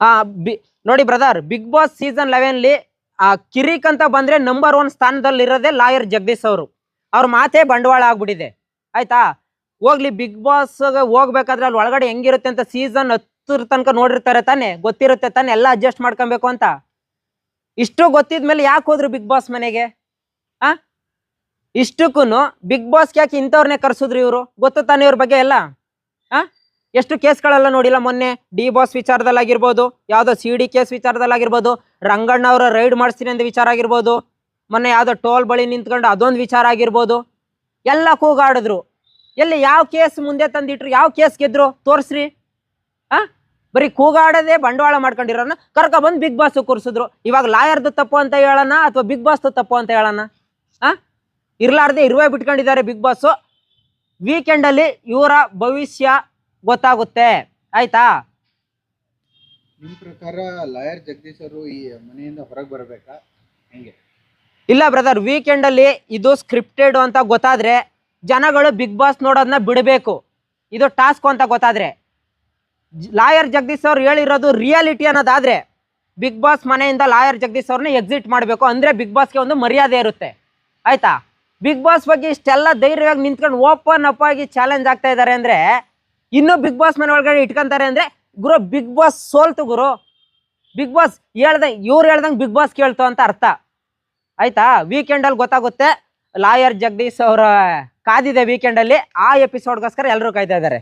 ಆ ಬಿ ನೋಡಿ brother, big boss season 11 ಕಿರಿಕ್ ಅಂತ ಬಂದ್ರೆ ನಂಬರ್ 1 ಸ್ಥಾನದಲ್ಲಿ ಇರೋದೇ ಲಾಯರ್ ಜಗದೀಶ್ ಅವರು. ಅವ್ರ ಮಾತೇ ಬಂಡವಾಳ ಆಗ್ಬಿಟ್ಟಿದೆ. ಆಯ್ತಾ, ಹೋಗ್ಲಿ ಬಿಗ್ ಬಾಸ್ ಹೋಗ್ಬೇಕಾದ್ರೆ ಅಲ್ಲಿ ಒಳಗಡೆ ಹೆಂಗಿರುತ್ತೆ ಅಂತ ಸೀಸನ್ 10 ತನಕ ನೋಡಿರ್ತಾರೆ ತಾನೆ, ಗೊತ್ತಿರುತ್ತೆ ತಾನೆ ಎಲ್ಲ ಅಡ್ಜಸ್ಟ್ ಮಾಡ್ಕೊಬೇಕು ಅಂತ. ಇಷ್ಟು ಗೊತ್ತಿದ್ಮೇಲೆ ಯಾಕೆ ಹೋದ್ರು ಬಿಗ್ ಬಾಸ್ ಮನೆಗೆ? ಆ ಇಷ್ಟಕ್ಕೂ ಬಿಗ್ ಬಾಸ್ ಯಾಕೆ ಇಂಥವ್ರನ್ನೇ ಕರ್ಸಿದ್ರು ಇವರು? ಗೊತ್ತು ತಾನೆ ಇವ್ರ ಬಗ್ಗೆ ಎಲ್ಲ. ಆ ಎಷ್ಟು ಕೇಸ್ಗಳೆಲ್ಲ ನೋಡಿಲ್ಲ ಮೊನ್ನೆ, ಡಿ ಬಾಸ್ ವಿಚಾರದಲ್ಲಾಗಿರ್ಬೋದು, ಯಾವ್ದೋ CD ಕೇಸ್ ವಿಚಾರದಲ್ಲಾಗಿರ್ಬೋದು, ರಂಗಣ್ಣ ಅವರ ರೈಡ್ ಮಾಡಿಸ್ತೀನಿ ಅಂತ ವಿಚಾರ ಆಗಿರ್ಬೋದು, ಮೊನ್ನೆ ಯಾವ್ದೋ ಟೋಲ್ ಬಳಿ ನಿಂತ್ಕೊಂಡು ಅದೊಂದು ವಿಚಾರ ಆಗಿರ್ಬೋದು, ಎಲ್ಲ ಕೂಗಾಡಿದ್ರು. ಎಲ್ಲಿ ಯಾವ ಕೇಸ್ ಮುಂದೆ ತಂದಿಟ್ರು? ಯಾವ ಕೇಸ್ ಗೆದ್ರು ತೋರಿಸ್ರಿ. ಬರೀ ಕೂಗಾಡದೆ ಬಂಡವಾಳ ಮಾಡ್ಕೊಂಡಿರೋನ ಬಂದು ಬಿಗ್ ಬಾಸ್ ಕೂರಿಸಿದ್ರು. ಇವಾಗ ಲಾಯರ್ದು ತಪ್ಪು ಅಂತ ಹೇಳೋಣ ಅಥವಾ ಬಿಗ್ ಬಾಸ್ದು ತಪ್ಪು ಅಂತ ಹೇಳೋಣ? ಇರ್ಲಾರ್ದೆ ಇರುವೆ ಬಿಟ್ಕೊಂಡಿದ್ದಾರೆ ಬಿಗ್ ಬಾಸ್. ವೀಕೆಂಡಲ್ಲಿ ಇವರ ಭವಿಷ್ಯ ಗೊತ್ತಾಗುತ್ತೆ. ಆಯ್ತಾ? ನಿಮ್ ಪ್ರಕಾರ ಲಾಯರ್ ಜಗದೀಶ್ ಅವರು ಈ ಮನೆಯಿಂದ ಹೊರಗೆ ಬರಬೇಕಾ ಹೆಂಗೆ? ಇಲ್ಲ ಬ್ರದರ್, ವೀಕೆಂಡಲ್ಲಿ ಇದು ಸ್ಕ್ರಿಪ್ಟೆಡ್ ಅಂತ ಗೊತ್ತಾದ್ರೆ ಜನಗಳು ಬಿಗ್ ಬಾಸ್ ನೋಡೋದನ್ನ ಬಿಡಬೇಕು. ಇದು ಟಾಸ್ಕ್ ಅಂತ ಗೊತ್ತಾದ್ರೆ, ಲಾಯರ್ ಜಗದೀಶ್ ಅವ್ರು ಹೇಳಿರೋದು ರಿಯಾಲಿಟಿ ಅನ್ನೋದಾದ್ರೆ ಬಿಗ್ ಬಾಸ್ ಮನೆಯಿಂದ ಲಾಯರ್ ಜಗದೀಶ್ ಅವ್ರನ್ನ ಎಕ್ಸಿಟ್ ಮಾಡಬೇಕು. ಅಂದ್ರೆ ಬಿಗ್ ಬಾಸ್ಗೆ ಒಂದು ಮರ್ಯಾದೆ ಇರುತ್ತೆ. ಆಯ್ತಾ? ಬಿಗ್ ಬಾಸ್ ಬಗ್ಗೆ ಇಷ್ಟೆಲ್ಲ ಧೈರ್ಯವಾಗಿ ನಿಂತ್ಕೊಂಡು ಓಪನ್ ಅಪ್ ಆಗಿ ಚಾಲೆಂಜ್ ಆಗ್ತಾ ಇದ್ದಾರೆ ಅಂದ್ರೆ, ಇನ್ನೂ ಬಿಗ್ ಬಾಸ್ ಮನೆ ಒಳಗಡೆ ಇಟ್ಕೊಂತಾರೆ ಅಂದ್ರೆ ಗುರು ಬಿಗ್ ಬಾಸ್ ಸೋಲ್ತು ಗುರು. ಬಿಗ್ ಬಾಸ್ ಇವ್ರು ಹೇಳ್ದಂಗೆ ಬಿಗ್ ಬಾಸ್ ಕೇಳ್ತು ಅಂತ ಅರ್ಥ. ಆಯ್ತಾ? ವೀಕೆಂಡಲ್ಲಿ ಗೊತ್ತಾಗುತ್ತೆ. ಲಾಯರ್ ಜಗದೀಶ್ ಅವರ ಕಾದಿದೆ ವೀಕೆಂಡಲ್ಲಿ. ಆ ಎಪಿಸೋಡ್ಗೋಸ್ಕರ ಎಲ್ಲರೂ ಕಾಯ್ತಾ ಇದ್ದಾರೆ.